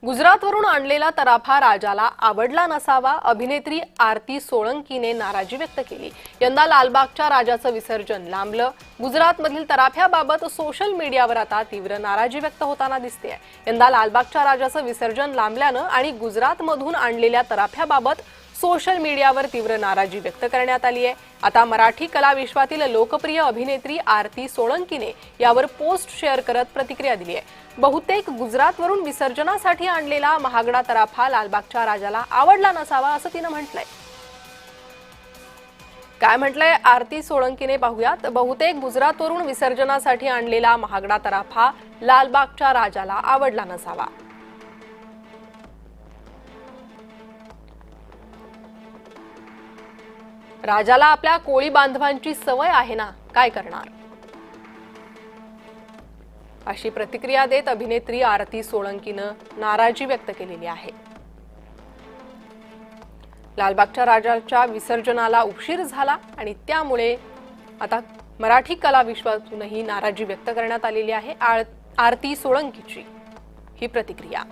गुजरातवरून आणलेला तराफा राजाला आवडला नसावा. अभिनेत्री आरती सोळंकीने नाराजी व्यक्त केली. यंदा लालबागच्या राजाचं विसर्जन लांबलं. गुजरातमधील तराफ्याबाबत सोशल मीडियावर आता तीव्र नाराजी व्यक्त होताना दिसतेय. यंदा लालबागच्या राजाचं विसर्जन लांबल्यानं आणि गुजरातमधून आणलेल्या तराफ्याबाबत सोशल मीडियावर तीव्र नाराजी व्यक्त करण्यात आली आहे. आता मराठी कला विश्वातील लोकप्रिय अभिनेत्री आरती सोळंकीने यावर पोस्ट शेअर करत प्रतिक्रिया दिली आहे. बहुतेक गुजरातवरून विसर्जनासाठी आणलेला महागडा तराफा लालबागच्या राजाला आवडला नसावा असं तिनं म्हटलंय. काय म्हटलंय आरती सोळंकीने पाहूयात. बहुतेक गुजरातवरून विसर्जनासाठी आणलेला महागडा तराफा लालबागच्या राजाला आवडला नसावा. राजाला आपल्या कोळी बांधवांची सवय आहे ना, काय करणार, अशी प्रतिक्रिया देत अभिनेत्री आरती सोळंकीनं नाराजी व्यक्त केलेली आहे. लालबागच्या राजाच्या विसर्जनाला उशीर झाला आणि त्यामुळे आता मराठी कला विश्वातूनही नाराजी व्यक्त करण्यात आलेली आहे. आरती सोळंकीची ही प्रतिक्रिया.